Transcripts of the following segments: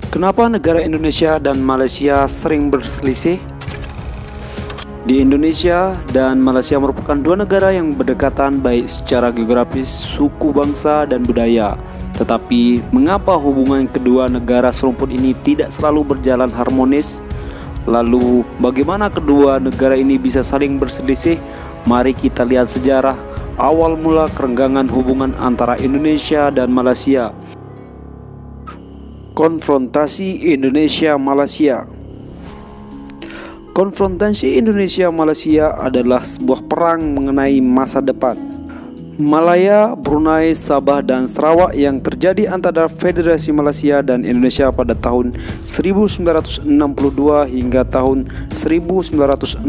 Kenapa negara Indonesia dan Malaysia sering berselisih? Di Indonesia dan Malaysia merupakan dua negara yang berdekatan baik secara geografis, suku bangsa, dan budaya. Tetapi, mengapa hubungan kedua negara serumpun ini tidak selalu berjalan harmonis? Lalu, bagaimana kedua negara ini bisa saling berselisih? Mari kita lihat sejarah awal mula kerenggangan hubungan antara Indonesia dan Malaysia. Konfrontasi Indonesia-Malaysia. Konfrontasi Indonesia-Malaysia adalah sebuah perang mengenai masa depan Malaya, Brunei, Sabah, dan Sarawak yang terjadi antara Federasi Malaysia dan Indonesia pada tahun 1962 hingga tahun 1966.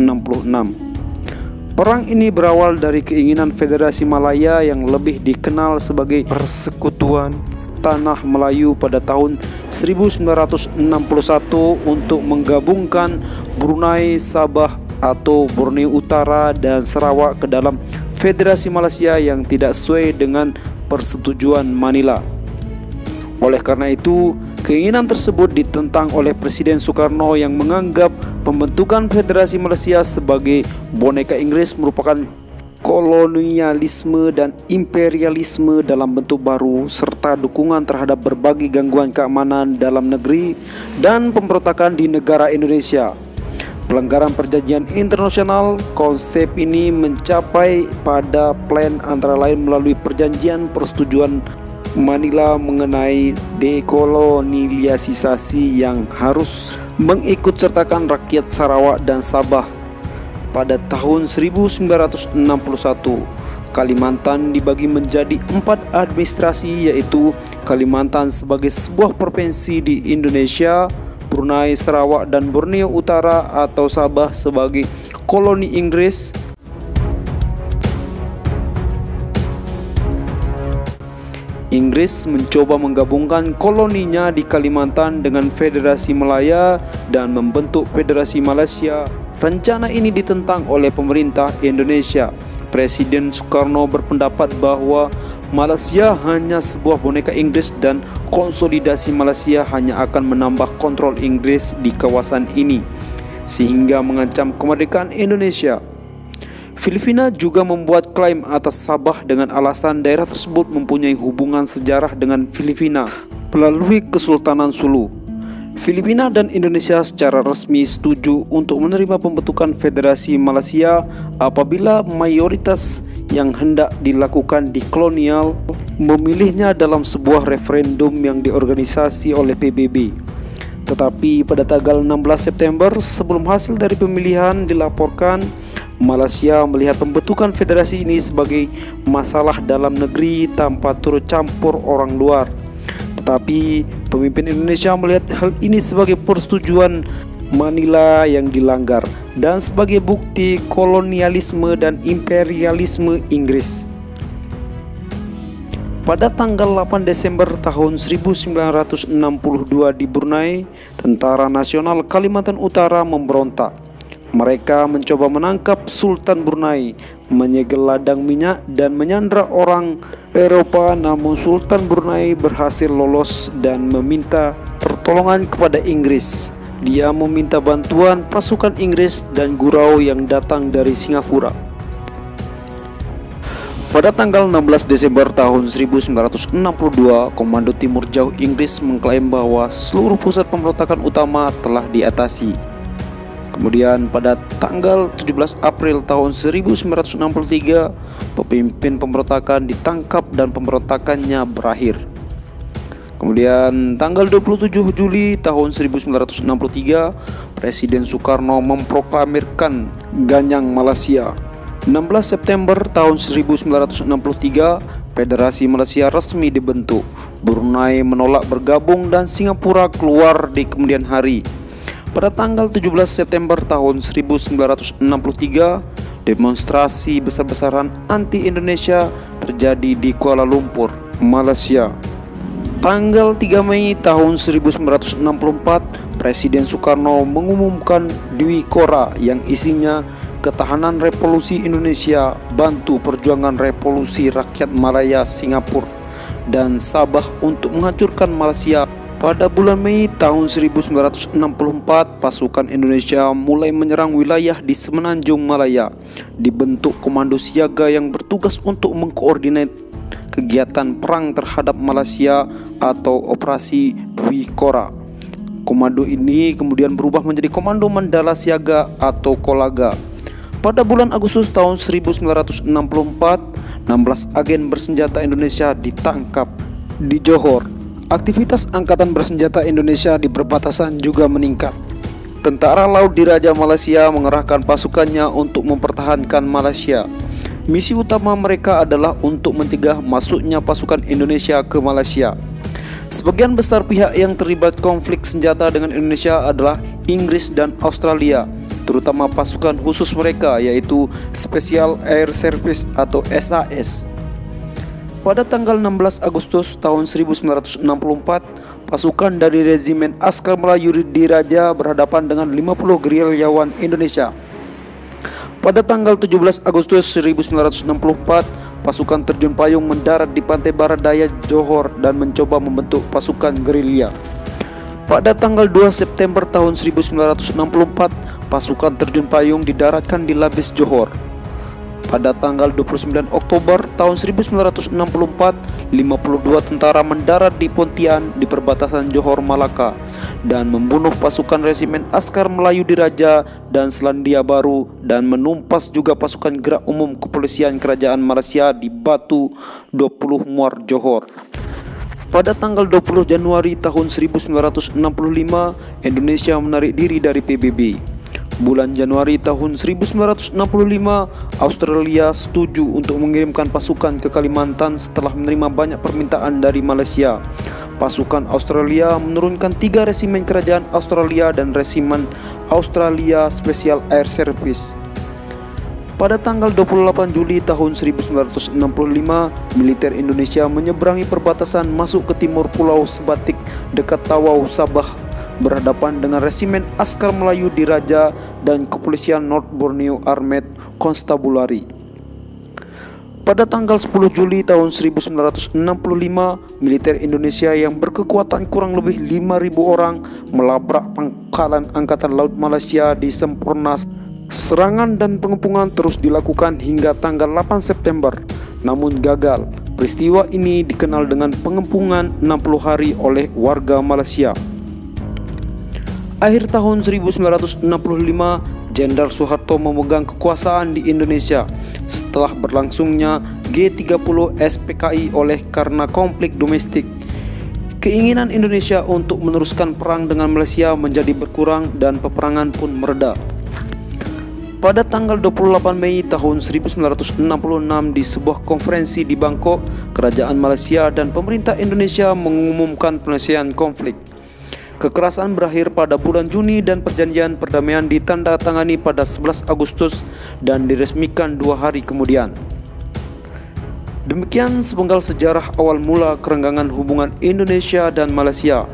Perang ini berawal dari keinginan Federasi Malaya yang lebih dikenal sebagai Persekutuan Tanah Melayu pada tahun 1961 untuk menggabungkan Brunei, Sabah atau Borneo Utara dan Sarawak ke dalam Federasi Malaysia yang tidak sesuai dengan persetujuan Manila. Oleh karena itu, keinginan tersebut ditentang oleh Presiden Soekarno yang menganggap pembentukan Federasi Malaysia sebagai boneka Inggris merupakan kolonialisme dan imperialisme dalam bentuk baru serta dukungan terhadap berbagai gangguan keamanan dalam negeri dan pemberontakan di negara Indonesia. Pelanggaran perjanjian internasional. Konsep ini mencapai pada plan antara lain melalui perjanjian persetujuan Manila mengenai dekolonialisasi yang harus mengikutsertakan rakyat Sarawak dan Sabah. Pada tahun 1961, Kalimantan dibagi menjadi 4 administrasi, yaitu Kalimantan sebagai sebuah provinsi di Indonesia, Brunei, Sarawak, dan Borneo Utara atau Sabah sebagai koloni Inggris. Inggris mencoba menggabungkan koloninya di Kalimantan dengan Federasi Malaya dan membentuk Federasi Malaysia. Rencana ini ditentang oleh pemerintah Indonesia. Presiden Soekarno berpendapat bahwa Malaysia hanya sebuah boneka Inggris dan konsolidasi Malaysia hanya akan menambah kontrol Inggris di kawasan ini, sehingga mengancam kemerdekaan Indonesia. Filipina juga membuat klaim atas Sabah dengan alasan daerah tersebut mempunyai hubungan sejarah dengan Filipina melalui Kesultanan Sulu. Filipina dan Indonesia secara resmi setuju untuk menerima pembentukan Federasi Malaysia apabila mayoritas yang hendak dilakukan di kolonial memilihnya dalam sebuah referendum yang diorganisasi oleh PBB. Tetapi pada tanggal 16 September sebelum hasil dari pemilihan dilaporkan, Malaysia melihat pembentukan federasi ini sebagai masalah dalam negeri tanpa turut campur orang luar. Tetapi pemimpin Indonesia melihat hal ini sebagai persetujuan Manila yang dilanggar dan sebagai bukti kolonialisme dan imperialisme Inggris. Pada tanggal 8 Desember tahun 1962 di Brunei, Tentara Nasional Kalimantan Utara memberontak. Mereka mencoba menangkap Sultan Brunei, menyegel ladang minyak dan menyandra orang Eropa, namun Sultan Brunei berhasil lolos dan meminta pertolongan kepada Inggris. Dia meminta bantuan pasukan Inggris dan gurau yang datang dari Singapura. Pada tanggal 16 Desember tahun 1962, Komando Timur Jauh Inggris mengklaim bahwa seluruh pusat pemberontakan utama telah diatasi. Kemudian pada tanggal 17 April tahun 1963, pemimpin pemberontakan ditangkap dan pemberontakannya berakhir. Kemudian tanggal 27 Juli tahun 1963, Presiden Soekarno memproklamirkan Ganyang Malaysia. 16 September tahun 1963, Federasi Malaysia resmi dibentuk. Brunei menolak bergabung dan Singapura keluar di kemudian hari. Pada tanggal 17 September tahun 1963, demonstrasi besar-besaran anti-Indonesia terjadi di Kuala Lumpur, Malaysia. Tanggal 3 Mei tahun 1964, Presiden Soekarno mengumumkan Dwi Kora yang isinya Ketahanan Revolusi Indonesia, Bantu Perjuangan Revolusi Rakyat Malaya Singapura dan Sabah untuk menghancurkan Malaysia Pada bulan Mei tahun 1964, pasukan Indonesia mulai menyerang wilayah di Semenanjung Malaya. Dibentuk komando siaga yang bertugas untuk mengkoordinat kegiatan perang terhadap Malaysia atau Operasi Dwi Kora. Komando ini kemudian berubah menjadi Komando Mandala Siaga atau Kolaga. Pada bulan Agustus tahun 1964, 16 agen bersenjata Indonesia ditangkap di Johor. Aktivitas angkatan bersenjata Indonesia di perbatasan juga meningkat. Tentara Laut Diraja Malaysia mengerahkan pasukannya untuk mempertahankan Malaysia. Misi utama mereka adalah untuk mencegah masuknya pasukan Indonesia ke Malaysia. Sebagian besar pihak yang terlibat konflik senjata dengan Indonesia adalah Inggris dan Australia, terutama pasukan khusus mereka yaitu Special Air Service atau SAS. Pada tanggal 16 Agustus tahun 1964, pasukan dari Regimen Askar Melayu Diraja berhadapan dengan 50 gerilyawan Indonesia. Pada tanggal 17 Agustus 1964, pasukan terjun payung mendarat di pantai barat daya Johor dan mencoba membentuk pasukan gerilya. Pada tanggal 2 September tahun 1964, pasukan terjun payung didaratkan di Labis Johor. Pada tanggal 29 Oktober tahun 1964, 52 tentara mendarat di Pontian di perbatasan Johor Malaka dan membunuh pasukan Resimen Askar Melayu Diraja dan Selandia Baru dan menumpas juga pasukan gerak umum kepolisian kerajaan Malaysia di Batu 20 Muar Johor. Pada tanggal 20 Januari tahun 1965, Indonesia menarik diri dari PBB. Bulan Januari tahun 1965, Australia setuju untuk mengirimkan pasukan ke Kalimantan setelah menerima banyak permintaan dari Malaysia. Pasukan Australia menurunkan 3 resimen kerajaan Australia dan resimen Australia Special Air Service. Pada tanggal 28 Juli tahun 1965, militer Indonesia menyeberangi perbatasan masuk ke timur Pulau Sebatik dekat Tawau, Sabah, berhadapan dengan Resimen Askar Melayu Diraja dan Kepolisian North Borneo Armed Constabulary. Pada tanggal 10 Juli tahun 1965, militer Indonesia yang berkekuatan kurang lebih 5.000 orang melabrak pangkalan Angkatan Laut Malaysia di Semporna. Serangan dan pengepungan terus dilakukan hingga tanggal 8 September, namun gagal. Peristiwa ini dikenal dengan pengepungan 60 hari oleh warga Malaysia. Akhir tahun 1965, Jenderal Soeharto memegang kekuasaan di Indonesia setelah berlangsungnya G30 SPKI oleh karena konflik domestik. Keinginan Indonesia untuk meneruskan perang dengan Malaysia menjadi berkurang dan peperangan pun mereda. Pada tanggal 28 Mei tahun 1966 di sebuah konferensi di Bangkok, Kerajaan Malaysia dan pemerintah Indonesia mengumumkan penyelesaian konflik. Kekerasan berakhir pada bulan Juni dan perjanjian perdamaian ditandatangani pada 11 Agustus dan diresmikan 2 hari kemudian. Demikian sepenggal sejarah awal mula kerenggangan hubungan Indonesia dan Malaysia.